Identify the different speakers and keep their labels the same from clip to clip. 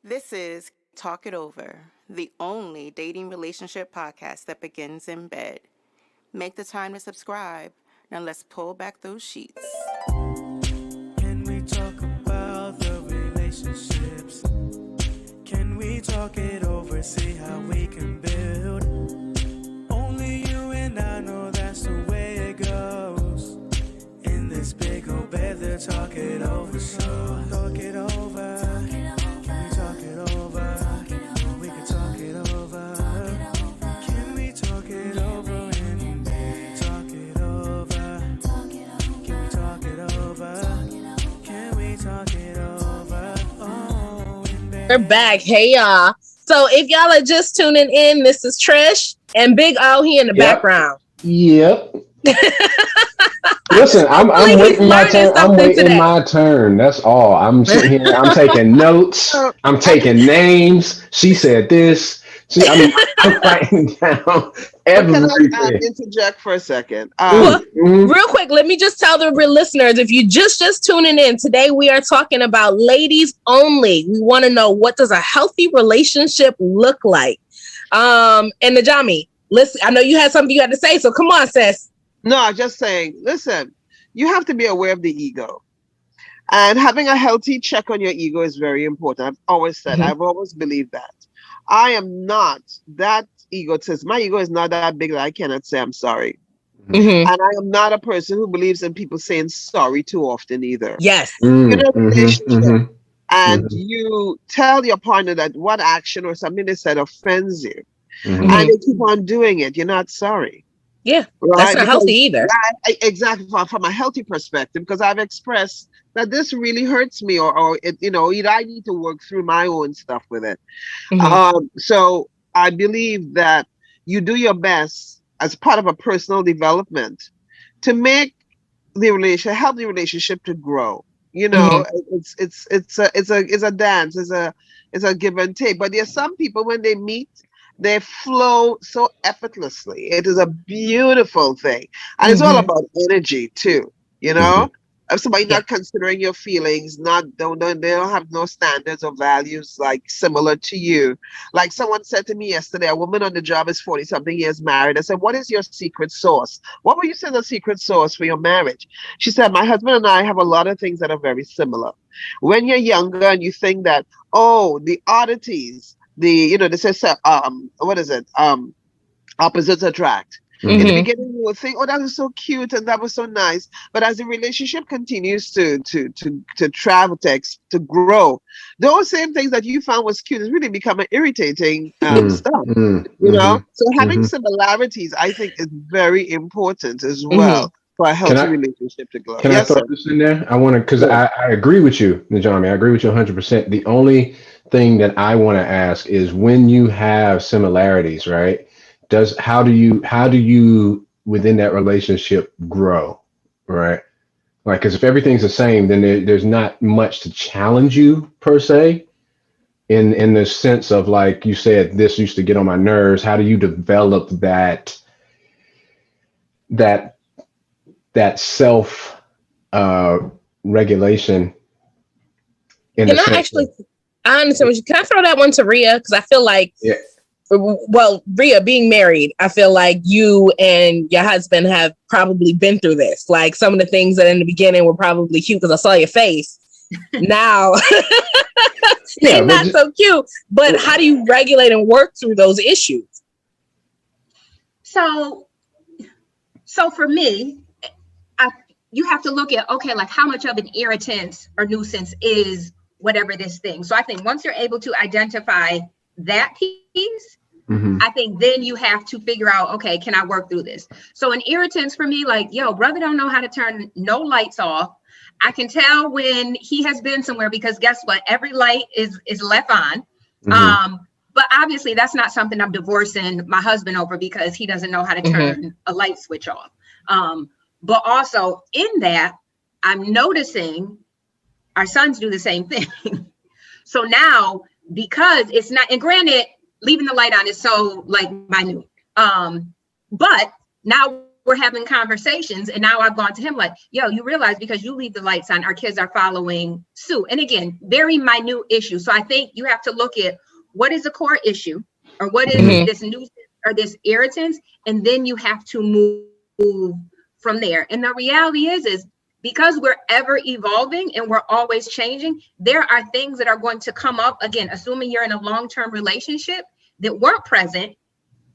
Speaker 1: This is Talk It Over, the only dating relationship podcast that begins in bed. Make the time to subscribe. Now let's pull back those sheets.
Speaker 2: Can we talk about the relationships? Can we talk it over, see how we can build? Only you and I know that's the way it goes. In this big old bed, they'll talk it over, so talk it over. Can we talk it over? We can talk it over. Can we talk it over in bed? Talk it over. Can we talk it over? Can we talk it over? Oh, in bed.
Speaker 3: We're back. Hey, y'all. So if y'all are just tuning in, this is Trish and Big O here in the background.
Speaker 4: Yep. Listen, I'm waiting my turn. I'm waiting my turn. That's all. I'm sitting here. I'm taking notes. I'm taking names. She said this. I'm writing down everything.
Speaker 5: Can I interject for a second?
Speaker 3: Real quick, let me just tell the real listeners, if you just tuning in, today we are talking about ladies only. We want to know, what does a healthy relationship look like? And Najami, listen, I know you had something you had to say, so come on, sis.
Speaker 5: No, I'm just saying, listen, you have to be aware of the ego. And having a healthy check on your ego is very important. I've always said, I've always believed that. I am not that egotist. My ego is not that big that I cannot say I'm sorry. And I am not a person who believes in people saying sorry too often either.
Speaker 3: Yes.
Speaker 5: You're in a relationship and you tell your partner that what action or something they said offends you. And they keep on doing it. You're not sorry.
Speaker 3: Yeah,
Speaker 5: right?
Speaker 3: That's not healthy either.
Speaker 5: Exactly, from a healthy perspective, because I've expressed that this really hurts me, or it, either I need to work through my own stuff with it. So I believe that you do your best as part of a personal development to make help the relationship to grow. It's a dance, it's a give and take. But there's some people, when they meet, they flow so effortlessly. It is a beautiful thing. And it's all about energy too, If somebody not considering your feelings, they don't have no standards or values like similar to you. Like someone said to me yesterday, a woman on the job is 40-something years married. I said, what is your secret sauce? What would you say the secret sauce for your marriage? She said, my husband and I have a lot of things that are very similar. When you're younger and you think that, the oddities, they say, what is it? Opposites attract. In the beginning, you would think, that was so cute and that was so nice. But as the relationship continues to travel, to grow, those same things that you found was cute has really become an irritating stuff. So having similarities, I think, is very important as well for a healthy relationship to grow.
Speaker 4: Can I throw this in there? I want to, because I agree with you, Najami. I agree with you 100%. The only thing that I want to ask is, when you have similarities, right? How do you within that relationship grow, right? Like, because if everything's the same, then there's not much to challenge you per se. In the sense of, like you said, this used to get on my nerves. How do you develop that self regulation?
Speaker 3: I understand what you. Can I throw that one to Rhea? Because I feel like, well, Rhea, being married, I feel like you and your husband have probably been through this. Like, some of the things that in the beginning were probably cute because I saw your face. Now, they're not so cute. But how do you regulate and work through those issues?
Speaker 6: So for me, you have to look at, like, how much of an irritant or nuisance is whatever this thing. So I think once you're able to identify that piece, I think then you have to figure out, okay, can I work through this? So an irritant's for me, like, brother don't know how to turn no lights off. I can tell when he has been somewhere, because guess what? Every light is left on. But obviously that's not something I'm divorcing my husband over, because he doesn't know how to turn a light switch off. But also in that, I'm noticing our sons do the same thing. So now, because it's not, and granted, leaving the light on is so, like, minute. But now we're having conversations, and now I've gone to him like, yo, you realize because you leave the lights on, our kids are following suit. And again, very minute issue. So I think you have to look at what is the core issue, or what is this nuisance or this irritant, and then you have to move from there. And the reality is because we're ever evolving and we're always changing, there are things that are going to come up, again, assuming you're in a long-term relationship, that weren't present,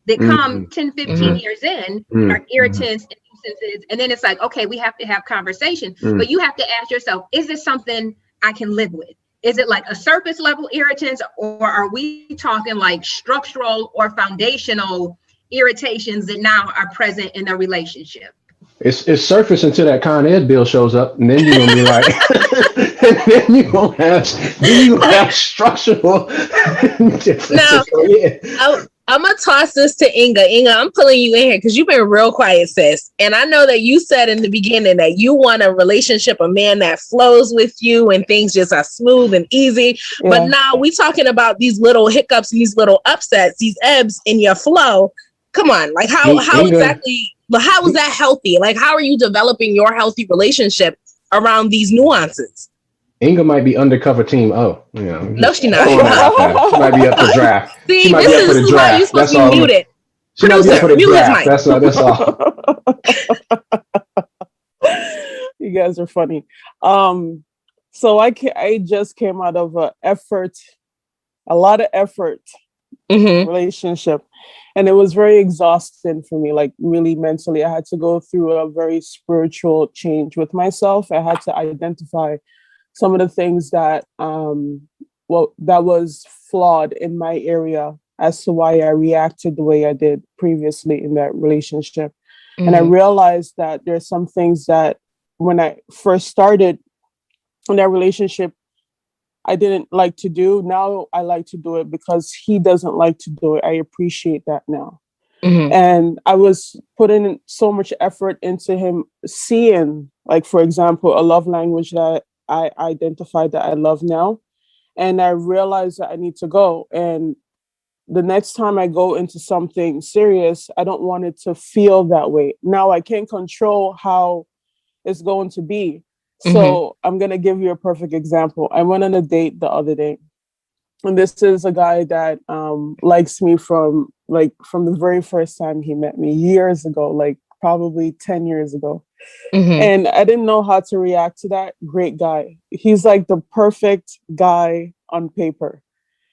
Speaker 6: that come 10, 15 years in, are irritants and nuisances. And then it's like, okay, we have to have conversation. But you have to ask yourself, is this something I can live with? Is it like a surface level irritants, or are we talking like structural or foundational irritations that now are present in the relationship?
Speaker 4: It's surface until that Con Ed bill shows up, and then you're gonna be like, and then you're gonna have structural differences.
Speaker 3: Now, I'm gonna toss this to Inga. Inga, I'm pulling you in here because you've been real quiet, sis. And I know that you said in the beginning that you want a relationship, a man that flows with you and things just are smooth and easy. Yeah. But now we're talking about these little hiccups, these little upsets, these ebbs in your flow. Come on, like how exactly? But how is that healthy? Like, how are you developing your healthy relationship around these nuances?
Speaker 4: Inga might be undercover Team O. You know,
Speaker 3: no, she's not.
Speaker 4: She might be up for draft.
Speaker 3: See,
Speaker 4: she might be up for the draft.
Speaker 3: You're supposed to be muted.
Speaker 4: She might be up for the draft. That's
Speaker 7: all. You guys are funny. So I just came out of a lot of effort relationship. And it was very exhausting for me, like really mentally. I had to go through a very spiritual change with myself. I had to identify some of the things that that was flawed in my area as to why I reacted the way I did previously in that relationship. And I realized that there's some things that when I first started in that relationship, I didn't like to do. Now I like to do it because he doesn't like to do it. I appreciate that now. And I was putting so much effort into him seeing, like, for example, a love language that I identified that I love now. And I realized that I need to go. And the next time I go into something serious, I don't want it to feel that way. Now I can't control how it's going to be. So I'm going to give you a perfect example. I went on a date the other day, and this is a guy that likes me from the very first time he met me years ago, like probably 10 years ago. And I didn't know how to react to that. Great guy. He's like the perfect guy on paper.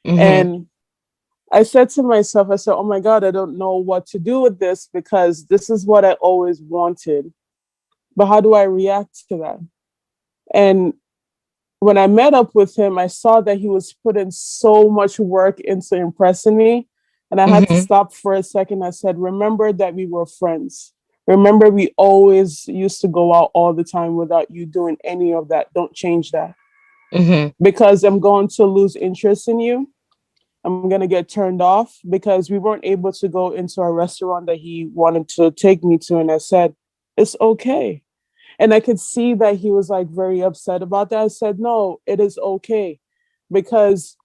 Speaker 7: And I said to myself, I said, oh my God, I don't know what to do with this because this is what I always wanted. But how do I react to that? And when I met up with him, I saw that he was putting so much work into impressing me. And I had to stop for a second. I said, remember that we were friends. Remember, we always used to go out all the time without you doing any of that. Don't change that. Because I'm going to lose interest in you. I'm going to get turned off because we weren't able to go into a restaurant that he wanted to take me to. And I said, it's okay. And I could see that he was like very upset about that. I said, no, it is okay. Because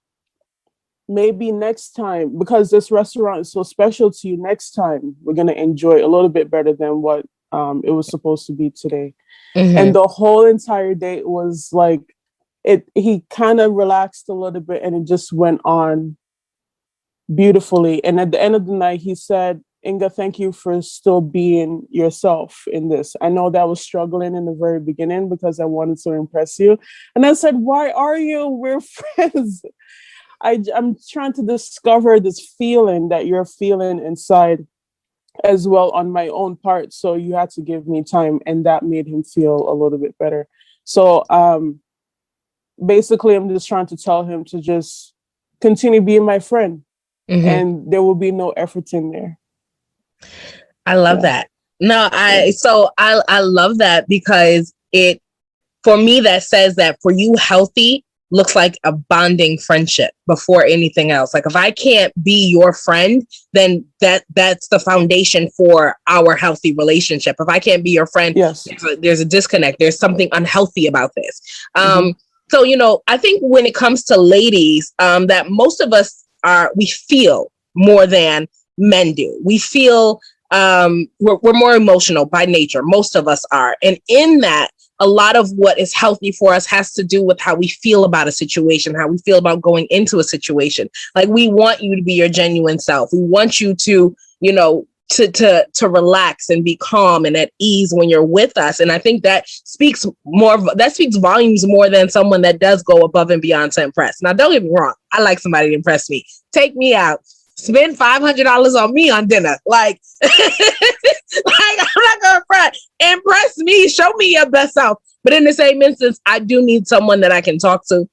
Speaker 7: maybe next time, because this restaurant is so special to you, next time we're going to enjoy it a little bit better than what it was supposed to be today. And the whole entire date was like, he kind of relaxed a little bit and it just went on beautifully. And at the end of the night, he said, Inga, thank you for still being yourself in this. I know that I was struggling in the very beginning because I wanted to impress you. And I said, why are you? We're friends. I'm trying to discover this feeling that you're feeling inside as well on my own part. So you had to give me time. And that made him feel a little bit better. So basically, I'm just trying to tell him to just continue being my friend. And there will be no effort in there.
Speaker 3: I love that. No, I love that because for me, that says that for you, healthy looks like a bonding friendship before anything else. Like if I can't be your friend, then that's the foundation for our healthy relationship. If I can't be your friend, there's a disconnect. There's something unhealthy about this. So, I think when it comes to ladies, that most of us we feel more than men do. We feel we're more emotional by nature. Most of us are. And in that, a lot of what is healthy for us has to do with how we feel about a situation, how we feel about going into a situation. Like, we want you to be your genuine self. We want you to, you know, to relax and be calm and at ease when you're with us. And I think that speaks volumes more than someone that does go above and beyond to impress. Now, don't get me wrong. I like somebody to impress me. Take me out. Spend $500 on me on dinner. Like, like, I'm not gonna front. Impress me. Show me your best self. But in the same instance, I do need someone that I can talk to,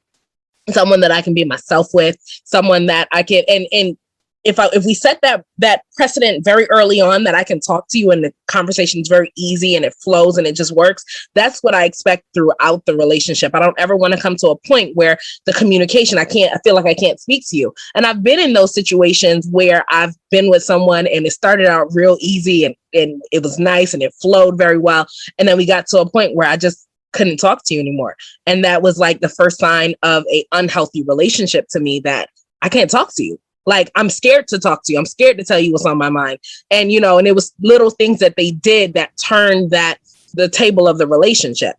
Speaker 3: someone that I can be myself with, someone that I can, and if we set that precedent very early on, that I can talk to you and the conversation is very easy and it flows and it just works, that's what I expect throughout the relationship. I don't ever want to come to a point where the communication, I feel like I can't speak to you. And I've been in those situations where I've been with someone and it started out real easy and it was nice and it flowed very well. And then we got to a point where I just couldn't talk to you anymore. And that was like the first sign of an unhealthy relationship to me, that I can't talk to you. Like, I'm scared to talk to you. I'm scared to tell you what's on my mind. And, you know, and it was little things that they did that turned the table of the relationship.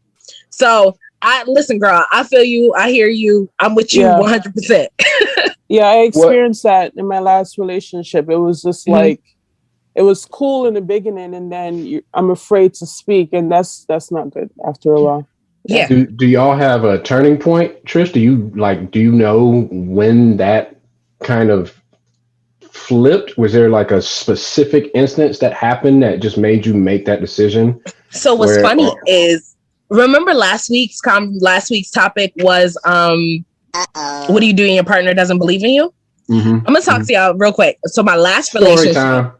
Speaker 3: So listen, girl, I feel you. I hear you. I'm with you 100%.
Speaker 7: Yeah, I experienced that in my last relationship. It was just like, it was cool in the beginning, and then I'm afraid to speak. And that's not good after a while.
Speaker 3: Yeah.
Speaker 4: Do y'all have a turning point, Trish? Do you know when that kind of flipped? Was there like a specific instance that happened that just made you make that decision?
Speaker 3: So what's funny is, remember last week's topic was what do you do when your partner doesn't believe in you? Mm-hmm. I'm gonna talk to y'all real quick. So my last relationship, so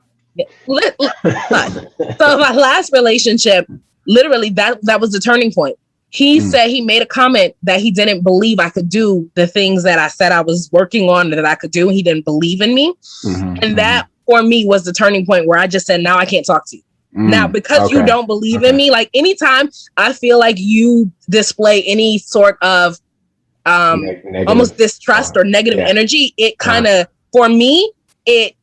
Speaker 3: my last relationship, literally that was the turning point. He said he made a comment that he didn't believe I could do the things that I said I was working on that I could do. He didn't believe in me. And that for me was the turning point where I just said, now I can't talk to you. Now, because you don't believe in me, like anytime I feel like you display any sort of almost distrust or negative energy, it kind of, for me, it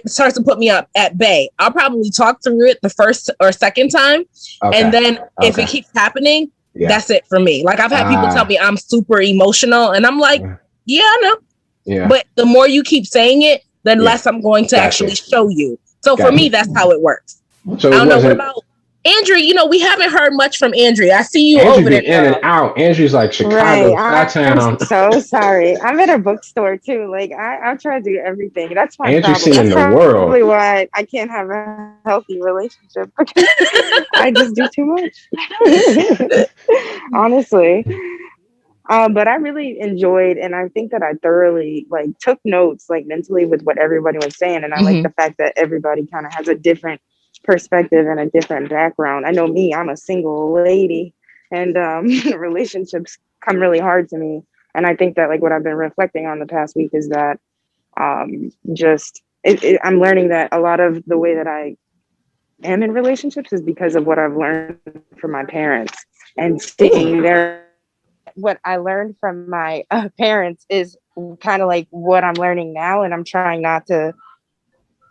Speaker 3: starts to put me up at bay. I'll probably talk through it the first or second time. And then if it keeps happening, that's it for me. Like, I've had people tell me I'm super emotional, and I'm like, yeah, I know. Yeah. But the more you keep saying it, the less I'm going to actually show you. So for me, that's how it works.
Speaker 4: So
Speaker 3: I don't know what about Andrea. You know, we haven't heard much from Andrea. I see you over there.
Speaker 4: In and out. Andrea's like Chicago,
Speaker 8: I'm so sorry. I'm at a bookstore too. Like, I'll try to do everything. That's my
Speaker 4: Andrew's
Speaker 8: problem.
Speaker 4: That's
Speaker 8: probably why I can't have a healthy relationship, because I just do too much. Honestly. But I really enjoyed, and I think that I thoroughly took notes mentally with what everybody was saying. And I like the fact that everybody kind of has a different perspective and a different background. I know me, I'm a single lady, and relationships come really hard to me. And I think that what I've been reflecting on the past week is that I'm learning that a lot of the way that I am in relationships is because of what I've learned from my parents, and seeing what I learned from my parents is kind of what I'm learning now. And I'm trying not to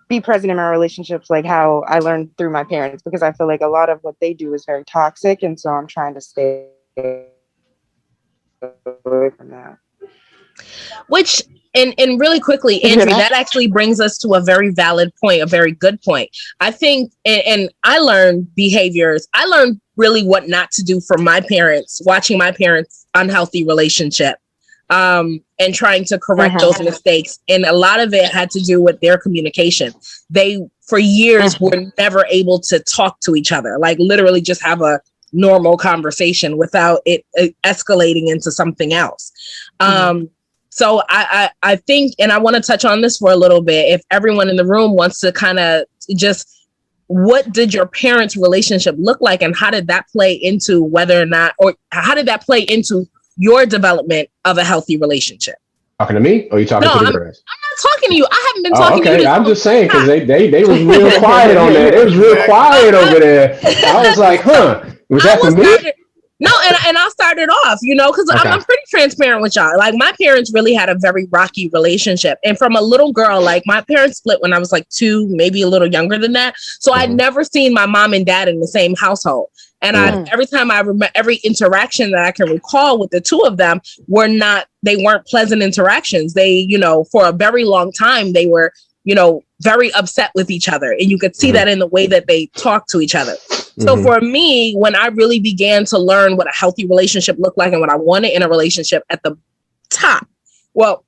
Speaker 8: be present in my relationships like how I learned through my parents, because I feel like a lot of what they do is very toxic. And so I'm trying to stay away from that.
Speaker 3: Which, and really quickly, Andrea, that actually brings us to a very valid point, a very good point. I think, and I learned behaviors. I learned really what not to do from my parents, watching my parents' unhealthy relationship, and trying to correct those mistakes. And a lot of it had to do with their communication. They, for years, were never able to talk to each other, literally just have a normal conversation without it escalating into something else. So I think, and I want to touch on this for a little bit, if everyone in the room wants to kind of just, what did your parents' relationship look like, and how did that play into whether or not, or how did that play into your development of a healthy relationship?
Speaker 4: Talking to me, or are you talking to the girls?
Speaker 3: I'm not talking to you. I haven't been talking to you.
Speaker 4: I'm just saying, because they was real quiet on there. It was real quiet over there. I was like, huh? Was that for me?
Speaker 3: No, and I'll start it off, because
Speaker 4: Okay.
Speaker 3: I'm pretty transparent with y'all. Like, my parents really had a very rocky relationship. And from a little girl, like, my parents split when I was like 2, maybe a little younger than that. So I'd never seen my mom and dad in the same household. And every time I remember, every interaction that I can recall with the two of them they weren't pleasant interactions. They, for a very long time, they were, very upset with each other. And you could see that in the way that they talked to each other. So for me, when I really began to learn what a healthy relationship looked like and what I wanted in a relationship at the top, well,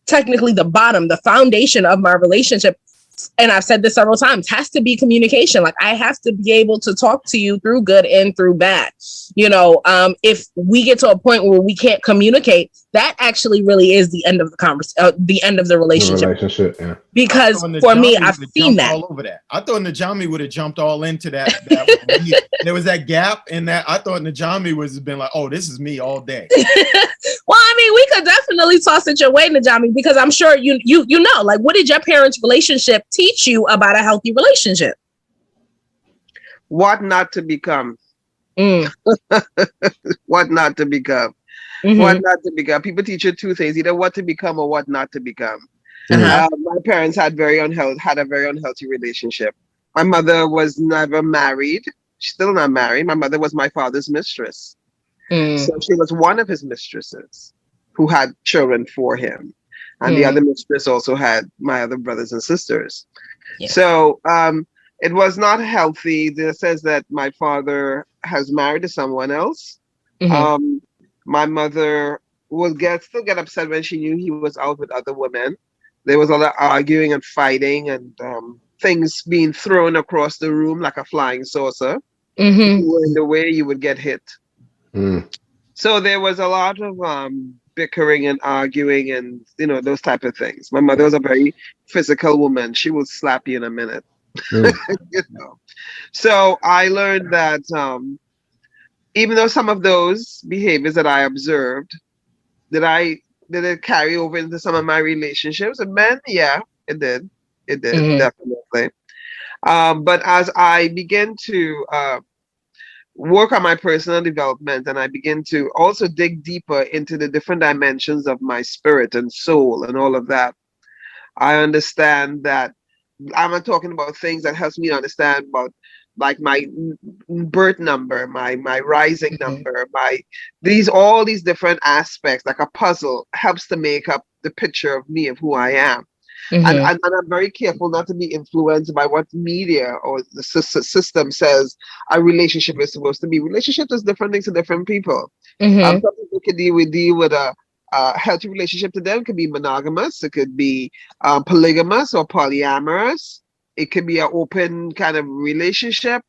Speaker 3: technically the bottom, the foundation of my relationship, and I've said this several times, has to be communication. Like, I have to be able to talk to you through good and through bad. If we get to a point where we can't communicate, that actually really is the end of the end of the relationship.
Speaker 4: Yeah.
Speaker 3: Because for me, I've seen that.
Speaker 9: All over that. I thought Najami would have jumped all into that. There was that gap in that. I thought Najami was been like, oh, this is me all day.
Speaker 3: Well, I mean, we could definitely toss it your way, Najami, because I'm sure you know, like, what did your parents' relationship teach you about a healthy relationship?
Speaker 5: What not to become. What not to become.
Speaker 3: Mm-hmm.
Speaker 5: What not to become. People teach you two things: either what to become or what not to become. My parents had a very unhealthy relationship. My mother was never married. She's still not married. My mother was my father's mistress. So she was one of his mistresses who had children for him. And the other mistress also had my other brothers and sisters. Yeah. So it was not healthy. It says that my father has married to someone else. My mother would still get upset when she knew he was out with other women. There was a lot of arguing and fighting and things being thrown across the room like a flying saucer. If you were in the way, you would get hit. So there was a lot of bickering and arguing and, those type of things. My mother was a very physical woman. She will slap you in a minute. So I learned that even though some of those behaviors that I observed, did it carry over into some of my relationships? And men, yeah, it did. It did, definitely. But as I begin to work on my personal development and I begin to also dig deeper into the different dimensions of my spirit and soul and all of that, I understand that I'm not talking about things that helps me to understand about like my birth number, my rising number, all these different aspects, like a puzzle, helps to make up the picture of me, of who I am. And I'm very careful not to be influenced by what media or the system says a relationship is supposed to be. Relationships is different things to different people. Some people can deal with a healthy relationship to them. It could be monogamous. It could be polygamous or polyamorous. It could be an open kind of relationship.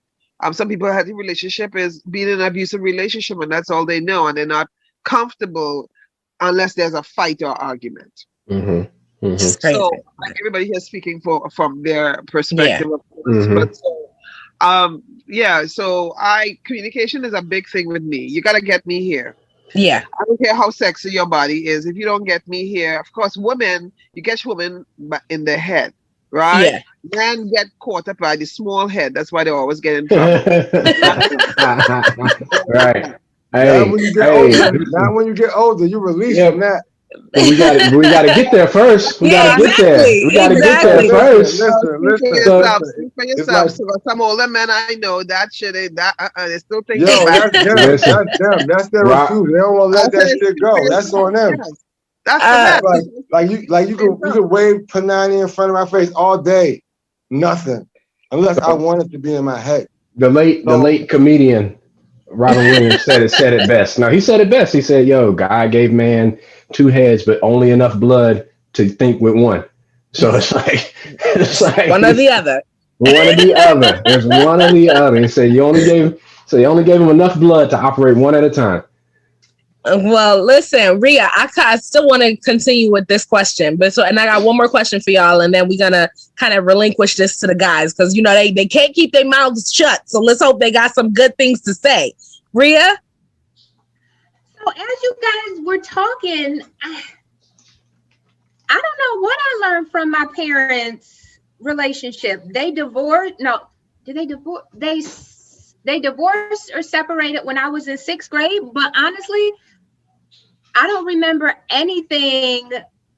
Speaker 5: Some people, a healthy relationship is being in an abusive relationship and that's all they know. And they're not comfortable unless there's a fight or argument. So like everybody here speaking from their perspective, of course. But so communication is a big thing with me. You gotta get me here. I don't care how sexy your body is. If you don't get me here, of course, women, you catch women in the head, right? Men get caught up by the small head. That's why they always get in trouble.
Speaker 4: Right.
Speaker 10: Not when you get older, you release from that.
Speaker 4: But we got to get there first. We got to get there. We got to get there first.
Speaker 5: Listen for yourself. So some older men I know, that shit ain't that. They still think
Speaker 10: that's them. That's their refuse. They don't want to let that shit go. That's on them. That's like you can wave Panani in front of my face all day, nothing, unless I want it to be in my head.
Speaker 4: The late comedian Robin Williams said it best. No, he said it best. He said, "Yo, God gave man 2 heads, but only enough blood to think with one." So it's like
Speaker 3: one or the other.
Speaker 4: One or the other. There's one or the other. He said you only gave him enough blood to operate one at a time.
Speaker 3: Well, listen, Rhea, I still want to continue with this question, and I got one more question for y'all, and then we're gonna kind of relinquish this to the guys because they can't keep their mouths shut. So let's hope they got some good things to say. Rhea?
Speaker 6: So as you guys were talking, I don't know what I learned from my parents' relationship. They divorced. No, did they divorce? they divorced or separated when I was in 6th grade, but honestly, I don't remember anything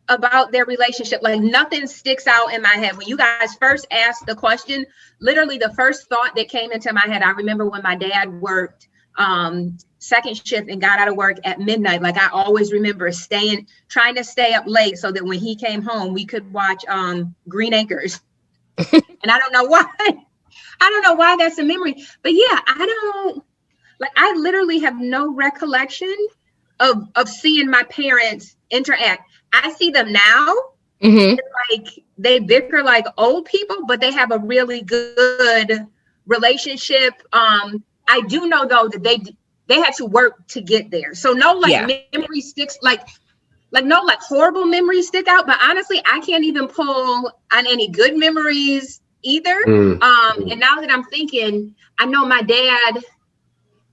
Speaker 6: about their relationship. Like nothing sticks out in my head. When you guys first asked the question, literally the first thought that came into my head, I remember when my dad worked second shift and got out of work at midnight. Like I always remember trying to stay up late so that when he came home, we could watch Green Acres. And I don't know why. I don't know why that's a memory. But yeah, I literally have no recollection of seeing my parents interact. I see them now, like they bicker like old people, but they have a really good relationship. I do know though that they had to work to get there. So no memory sticks like no like horrible memories stick out. But honestly, I can't even pull on any good memories either. And now that I'm thinking, I know my dad.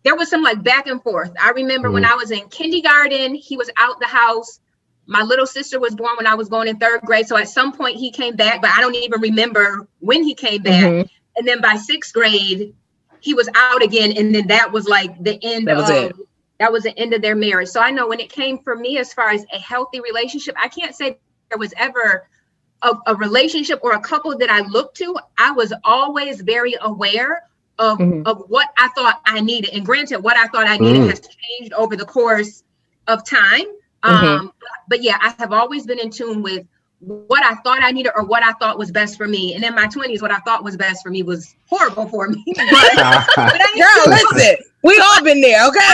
Speaker 6: There was some like back and forth. I remember when I was in kindergarten, he was out the house. My little sister was born when I was going in 3rd grade. So at some point he came back, but I don't even remember when he came back. And then by 6th grade, he was out again. And then that was like the end that was the end of their marriage. So I know when it came for me, as far as a healthy relationship, I can't say there was ever a relationship or a couple that I looked to. I was always very aware of what I thought I needed. And granted, what I thought I needed has changed over the course of time. But yeah, I have always been in tune with what I thought I needed or what I thought was best for me. And in my 20s, what I thought was best for me was horrible for me.
Speaker 3: Girl, listen, we all been there, okay?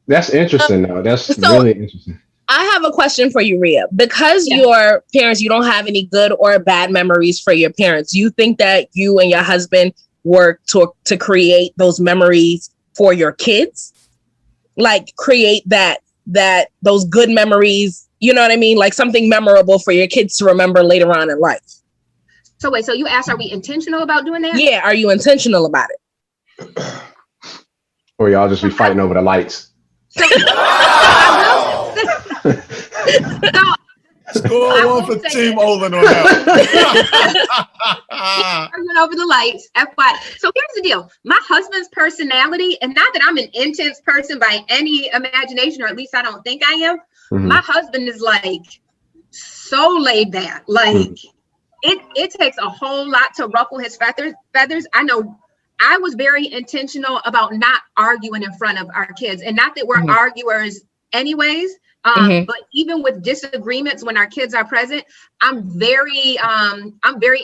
Speaker 4: That's interesting though. That's really interesting.
Speaker 3: I have a question for you, Rhea. Because your parents, you don't have any good or bad memories for your parents. You think that you and your husband work to create those memories for your kids? Like create those good memories, you know what I mean? Like something memorable for your kids to remember later on in life.
Speaker 6: So wait, so you asked, are we intentional about doing that?
Speaker 3: Yeah, are you intentional about it?
Speaker 4: Or y'all just be fighting over the lights?
Speaker 6: So,
Speaker 9: Score one for Team Olin on that.
Speaker 6: Arguing over the lights, FY. So here's the deal. My husband's personality, and not that I'm an intense person by any imagination, or at least I don't think I am. My husband is like so laid back. Like it takes a whole lot to ruffle his feathers. I know I was very intentional about not arguing in front of our kids, and not that we're arguers anyways. But even with disagreements when our kids are present, I'm very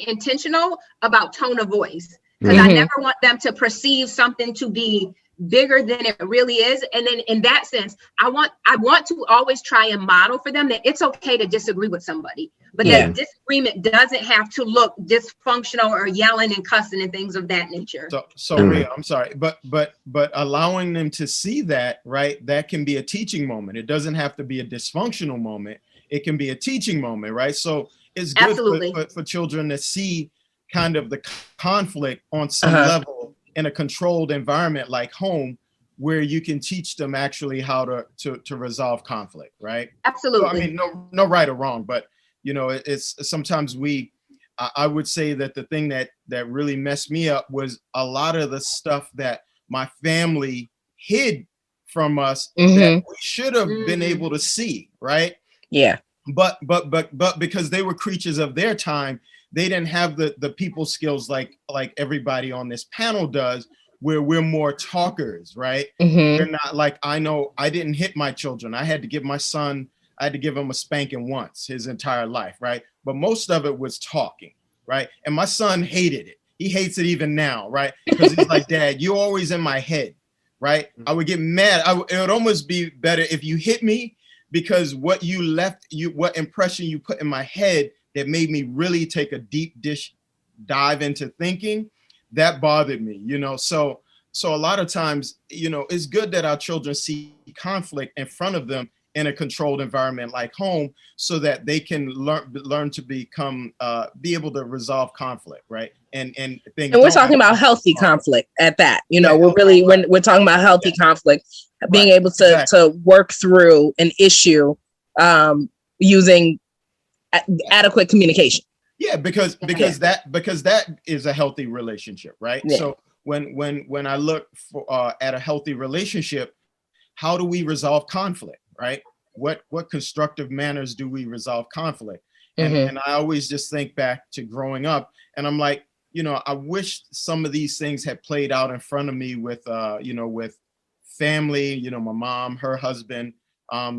Speaker 6: intentional about tone of voice, because I never want them to perceive something to be bigger than it really is. And then in that sense, I want to always try and model for them that it's okay to disagree with somebody, but that disagreement doesn't have to look dysfunctional or yelling and cussing and things of that nature.
Speaker 9: So Rhea, I'm sorry, but allowing them to see that, right? That can be a teaching moment. It doesn't have to be a dysfunctional moment. It can be a teaching moment, right? So it's good for children to see kind of the conflict on some level in a controlled environment like home, where you can teach them actually how to resolve conflict, right?
Speaker 6: Absolutely.
Speaker 9: So, I mean, no right or wrong, but you know, it's sometimes I would say that the thing that really messed me up was a lot of the stuff that my family hid from us that we should have been able to see, right?
Speaker 3: Yeah.
Speaker 9: But because they were creatures of their time, they didn't have the people skills like everybody on this panel does, where we're more talkers, right? We're not like, I know I didn't hit my children. I had to give him a spanking once his entire life, right? But most of it was talking, right? And my son hated it. He hates it even now, right? Because he's like, Dad, you're always in my head, right? I would get mad. It would almost be better if you hit me, because what impression you put in my head that made me really take a deep dive into thinking, that bothered me, you know? So a lot of times, you know, it's good that our children see conflict in front of them in a controlled environment like home, so that they can learn to be able to resolve conflict, right? And
Speaker 3: we're talking about healthy conflict at that. You know, we're talking about healthy conflict, being able to work through an issue using adequate communication.
Speaker 9: Yeah, because that is a healthy relationship, right? Yeah. So when I look for at a healthy relationship, how do we resolve conflict, right? What constructive manners do we resolve conflict? And I always just think back to growing up, and I'm like, I wish some of these things had played out in front of me with with family, my mom, her husband,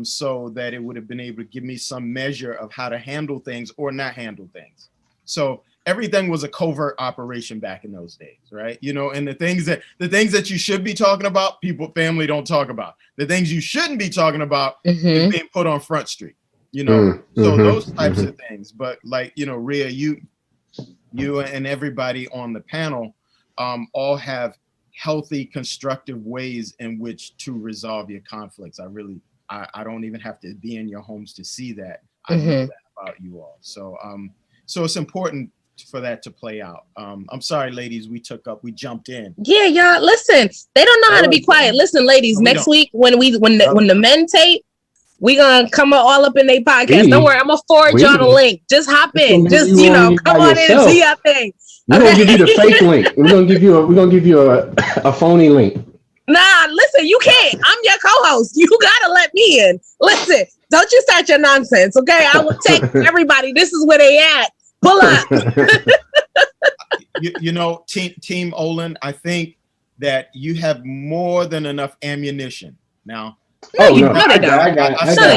Speaker 9: so that it would have been able to give me some measure of how to handle things or not handle things. So everything was a covert operation back in those days, right? And the things that you should be talking about, family don't talk about. The things you shouldn't be talking about is being put on Front Street, so those types of things. But like, Rhea, you and everybody on the panel all have healthy, constructive ways in which to resolve your conflicts. I don't even have to be in your homes to see that. I know that about you all. So it's important for that to play out. I'm sorry, ladies, we jumped in.
Speaker 3: Yeah, y'all, listen, they don't know how to be quiet. Listen, ladies, next week when the men tape, we gonna come all up in their podcast. Don't worry, I'm gonna forward y'all the link. Just hop in. Just come on in and see our thing.
Speaker 4: We're gonna give you the fake link. We're gonna give you a phony link.
Speaker 3: Nah, listen, you can't. I'm your co-host. You gotta let me in. Listen, don't you start your nonsense, okay? I will take everybody. This is where they at. Pull up.
Speaker 9: Team Olin, I think that you have more than enough ammunition now.
Speaker 3: No, they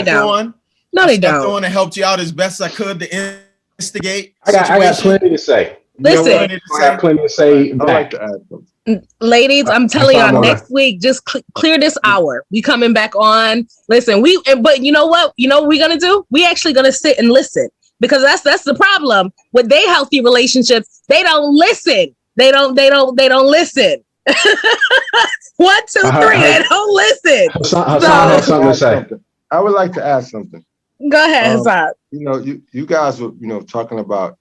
Speaker 3: don't. No, they don't.
Speaker 9: I helped you out as best I could to instigate.
Speaker 4: I got plenty to say.
Speaker 3: Listen,
Speaker 4: I got plenty to say.
Speaker 10: I like to add something.
Speaker 3: Ladies, I'm telling y'all, next week, just clear this hour. We coming back on. Listen, but you know what? You know what we're gonna do? We actually gonna sit and listen, because that's the problem with they healthy relationships. They don't listen. They don't listen. 1, 2, 3. They don't listen.
Speaker 4: Hassan has something to say.
Speaker 10: I would like to add something.
Speaker 3: Go ahead, Hassan.
Speaker 10: You guys were talking about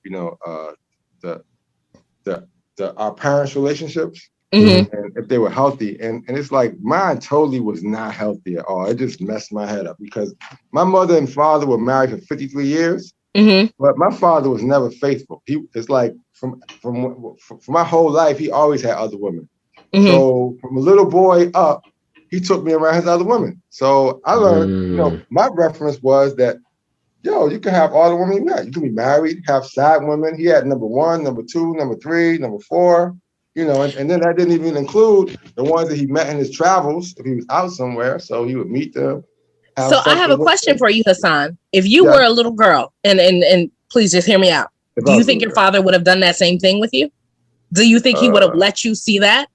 Speaker 10: our parents' relationships and if they were healthy, and it's like mine totally was not healthy at all. It just messed my head up because my mother and father were married for 53 years, but my father was never faithful. It's like from my whole life he always had other women. So from a little boy up, he took me around his other women. So I learned, my reference was that, you can have all the women you met. You can be married, have side women. He had number 1, number 2, number 3, number 4, and then that didn't even include the ones that he met in his travels if he was out somewhere. So he would meet them.
Speaker 3: So I have a question for you, Hassan. If you were a little girl, and please just hear me out. Do you think your father would have done that same thing with you? Do you think he would have let you see that?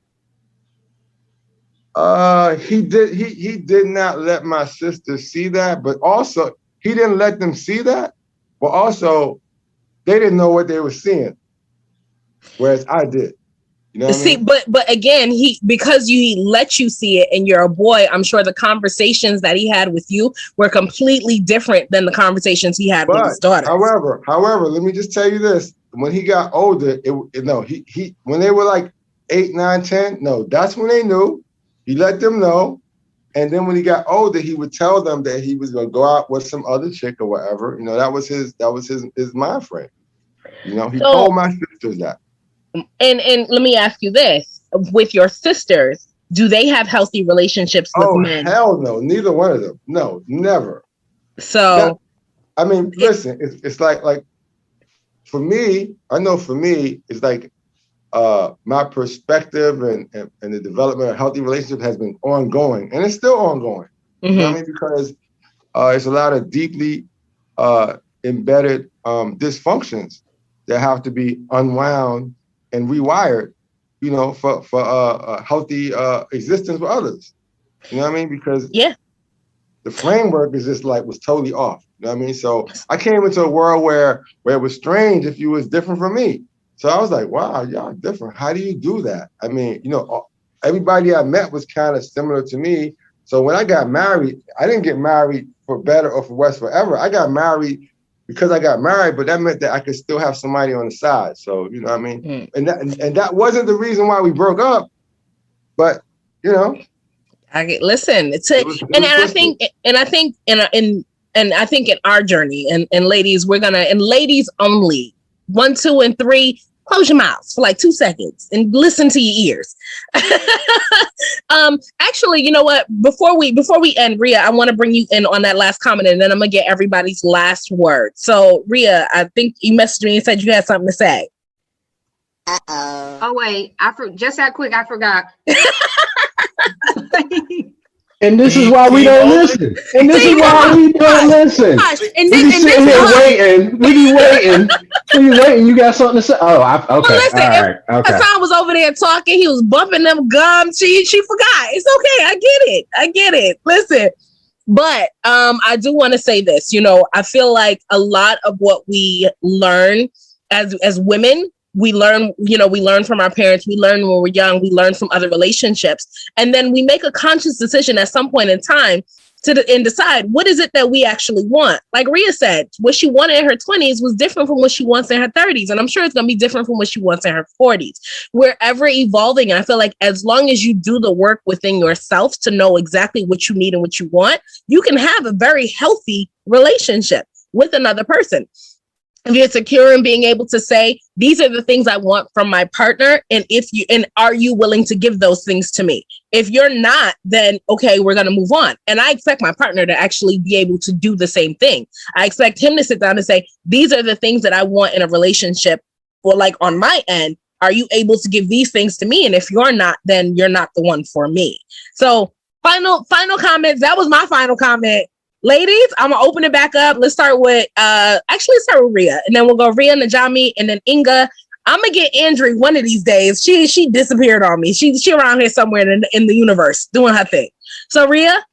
Speaker 10: He did not let my sister see that, but also he didn't let them see that, but also they didn't know what they were seeing, whereas I did.
Speaker 3: See, but again, because he let you see it and you're a boy, I'm sure the conversations that he had with you were completely different than the conversations he had with his daughter.
Speaker 10: However, let me just tell you this: when he got older, he when they were like 8, 9, 10, that's when they knew. He let them know. And then when he got older, he would tell them that he was going to go out with some other chick or whatever. That was his mind frame. He told my sisters that.
Speaker 3: And let me ask you this: with your sisters, do they have healthy relationships with men?
Speaker 10: Hell no, neither one of them. No, never.
Speaker 3: So,
Speaker 10: listen, it's like for me, it's like my perspective and the development of healthy relationships has been ongoing, and it's still ongoing. You know what I mean? Because it's a lot of deeply embedded dysfunctions that have to be unwound and rewired, for a healthy existence with others. You know what I mean? Because the framework is just was totally off. You know what I mean? So I came into a world where it was strange if you was different from me. So I was like, wow, y'all different. How do you do that? I mean, everybody I met was kind of similar to me. So when I got married, I didn't get married for better or for worse forever. I got married because I got married, but that meant that I could still have somebody on the side. So, you know what I mean? And that wasn't the reason why we broke up, but
Speaker 3: I think in our journey and ladies, ladies only, 1, 2, and 3, Close your mouth for like 2 seconds and listen to your ears. Actually, you know what? Before we end, Rhea, I want to bring you in on that last comment, and then I'm gonna get everybody's last word. So, Rhea, I think you messaged me and said you had something to say.
Speaker 6: Oh wait, just that quick, I forgot.
Speaker 4: And this is why we don't listen. And this is why we don't listen. We be sitting here waiting. We be waiting. You got something to say? Oh, okay. Well,
Speaker 3: listen,
Speaker 4: all right. Okay.
Speaker 3: Hassan was over there talking. He was bumping them gums. She forgot. It's okay. I get it. Listen, but I do want to say this. You know, I feel like a lot of what we learn as women, we learn from our parents, we learn when we're young, we learn from other relationships. And then we make a conscious decision at some point in time and decide what is it that we actually want. Like Rhea said, what she wanted in her 20s was different from what she wants in her 30s. And I'm sure it's going to be different from what she wants in her 40s. We're ever evolving. And I feel like as long as you do the work within yourself to know exactly what you need and what you want, you can have a very healthy relationship with another person. If you're secure in being able to say, these are the things I want from my partner, and are you willing to give those things to me? If you're not, then okay, we're gonna move on. And I expect my partner to actually be able to do the same thing. I expect him to sit down and say, these are the things that I want in a relationship, or like on my end, are you able to give these things to me? And if you're not, then you're not the one for me. So final comments. That was my final comment. Ladies, I'm gonna open it back up. Let's start with let's start with Rhea, and then we'll go Rhea, Najami, and then Inga. I'm gonna get Andrew one of these days. She disappeared on me. She around here somewhere in the universe doing her thing. So Rhea.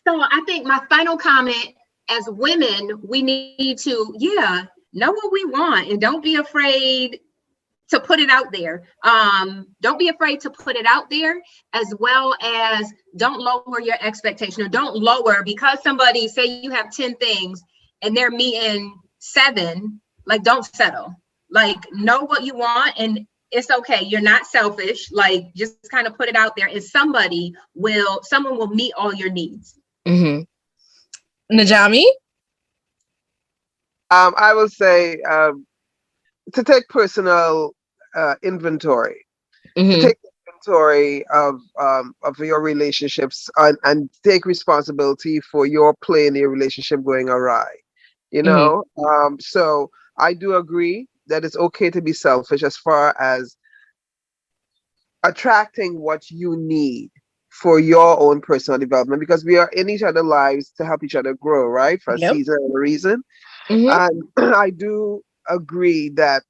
Speaker 6: So I think my final comment, as women, we need to know what we want and don't be afraid to put it out there. Don't be afraid to put it out there, as well as don't lower your expectation, or don't lower because somebody say you have 10 things and they're meeting 7, like don't settle. Like know what you want, and it's okay. You're not selfish. Like just kind of put it out there, and someone will meet all your needs.
Speaker 3: Mm-hmm. Najami?
Speaker 5: I will say to take personal inventory.
Speaker 3: Mm-hmm.
Speaker 5: To take inventory of your relationships and take responsibility for your play in your relationship going awry. You know, so I do agree that it's okay to be selfish as far as attracting what you need for your own personal development, because we are in each other's lives to help each other grow, right? For a season and a reason. And I do agree that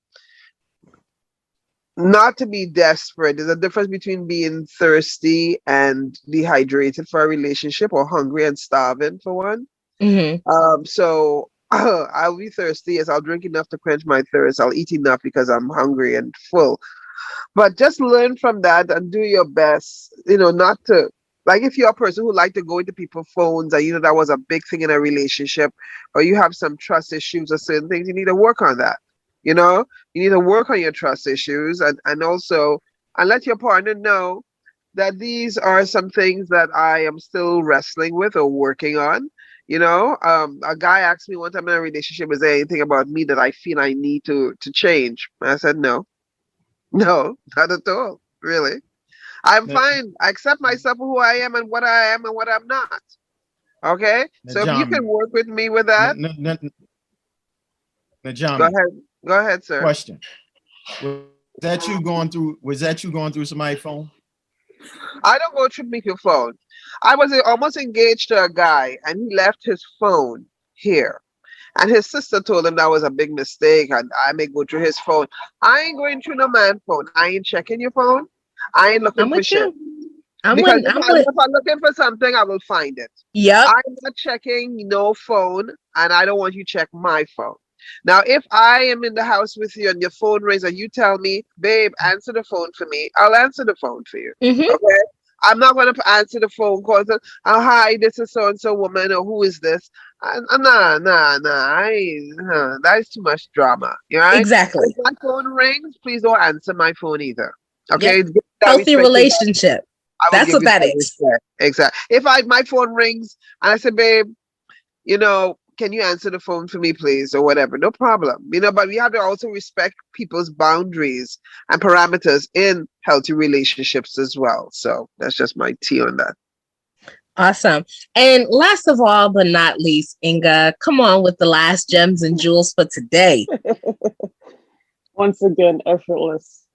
Speaker 5: not to be desperate. There's a difference between being thirsty and dehydrated for a relationship, or hungry and starving for one. So I'll be thirsty. Yes, I'll drink enough to quench my thirst. I'll eat enough because I'm hungry and full. But just learn from that and do your best, not to, like if you're a person who like to go into people's phones and, that was a big thing in a relationship, or you have some trust issues or certain things, you need to work on that. You need to work on your trust issues and also let your partner know that these are some things that I am still wrestling with or working on. A guy asked me one time in a relationship, is there anything about me that I feel I need to change? And I said, no, not at all, really. I'm fine. I accept myself for who I am and what I am and what I'm not. Okay? So if you can work with me with that. Go ahead, sir.
Speaker 9: Question. Was that you going through somebody's phone?
Speaker 5: I don't go through people's phone. I was almost engaged to a guy and he left his phone here. And his sister told him that was a big mistake and I may go through his phone. I ain't going through no man's phone. I ain't checking your phone. I ain't looking for shit. Because if I'm looking for something, I will find it.
Speaker 3: Yep.
Speaker 5: I'm not checking no phone, and I don't want you to check my phone. Now, if I am in the house with you and your phone rings and you tell me, babe, answer the phone for me, I'll answer the phone for you. Okay? I'm not going to answer the phone calls. Oh, hi, this is so-and-so woman, or who is this? Nah. That's too much drama. Right?
Speaker 3: Exactly.
Speaker 5: If my phone rings, please don't answer my phone either. Okay?
Speaker 3: Yep. Healthy relationship. That's what that is.
Speaker 5: Exactly. If my phone rings and I say, babe, can you answer the phone for me, please, or whatever? No problem. But we have to also respect people's boundaries and parameters in healthy relationships as well. So that's just my tea on that.
Speaker 3: Awesome. And last of all, but not least, Inga, come on with the last gems and jewels for today.
Speaker 7: Once again, effortless.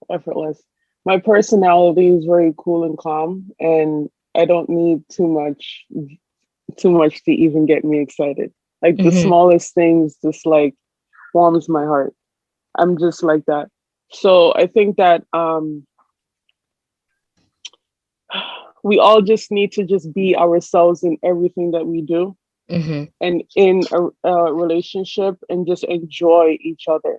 Speaker 7: My personality is very cool and calm, and I don't need too much to even get me excited. Like the smallest things just like warms my heart. I'm just like that. So I think that we all just need to just be ourselves in everything that we do, and in a relationship, and just enjoy each other.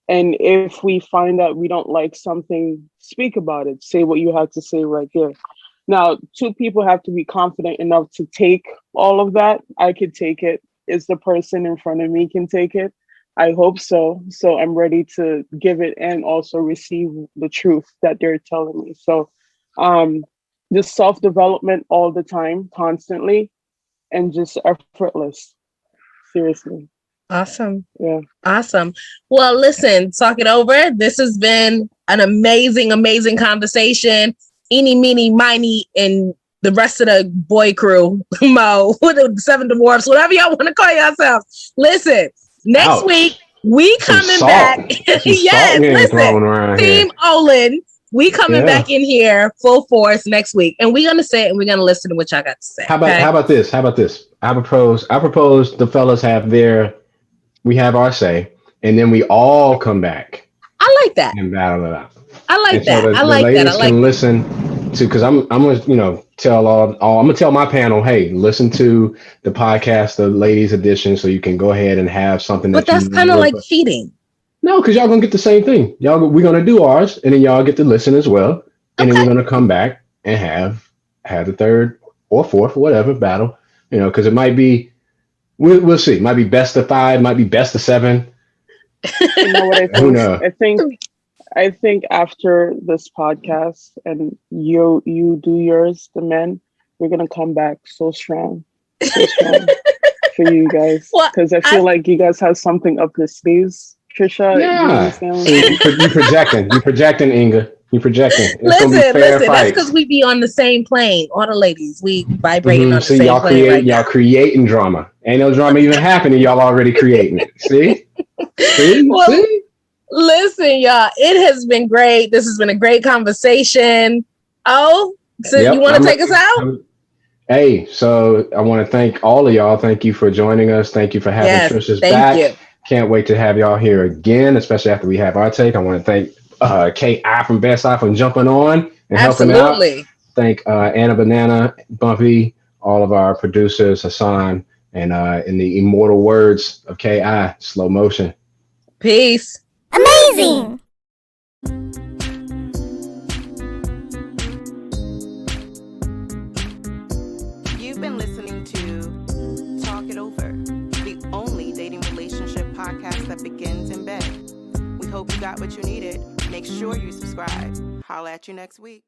Speaker 7: And if we find that we don't like something, speak about it. Say what you have to say right there. Now, two people have to be confident enough to take all of that. I could take it. Is the person in front of me can take it? I hope so. So I'm ready to give it and also receive the truth that they're telling me. So just self-development all the time, constantly, and just effortless. Seriously.
Speaker 3: Awesome.
Speaker 7: Yeah.
Speaker 3: Awesome. Well, listen, talk it over. This has been an amazing, amazing conversation. Eeny, meeny, miny, and the rest of the boy crew, Mo, the 7 dwarfs, whatever y'all want to call yourselves. Listen, next week, we coming back. Yes, listen, Team Olin, we coming back in here full force next week. And we're going to say it and we're going to listen to what y'all got to say.
Speaker 4: How about this? I propose the fellas we have our say, and then we all come back.
Speaker 3: I like that.
Speaker 4: And battle it out.
Speaker 3: I like that.
Speaker 4: The ladies can listen to, because I'm gonna tell I'm gonna tell my panel, hey, listen to the podcast, the ladies edition, so you can go ahead and have something.
Speaker 3: But that's kind of like cheating.
Speaker 4: No, because y'all gonna get the same thing. We're gonna do ours, and then y'all get to listen as well, and then we're gonna come back and have the third or fourth or whatever battle. Because it might be. We'll see. Might be best of 5. Might be best of 7.
Speaker 7: You know what I think? Who knows? I think after this podcast and you do yours, the men, we're gonna come back so strong for you guys, because I feel like you guys have something up your sleeves. Trisha,
Speaker 4: you projecting, Inga. You projecting. It's
Speaker 3: listen.
Speaker 4: Fight.
Speaker 3: That's because we be on the same plane. All the ladies, we vibrating on the same
Speaker 4: y'all
Speaker 3: plane.
Speaker 4: Y'all creating drama. Ain't no drama even happening. Y'all already creating it. See? See?
Speaker 3: Listen, y'all. It has been great. This has been a great conversation. Oh, so you want to take us out?
Speaker 4: Hey, so I want to thank all of y'all. Thank you for joining us. Thank you for having Trisha's back. You. Can't wait to have y'all here again, especially after we have our take. I want to thank K.I. from Best Side for jumping on and helping out. Thank Anna Banana, Bumpy, all of our producers, Hassan, and in the immortal words of K.I., slow motion.
Speaker 3: Peace.
Speaker 11: Amazing.
Speaker 1: You've been listening to Talk It Over, the only dating relationship podcast that begins in bed. We hope you got what you needed. Make sure you subscribe. Holla at you next week.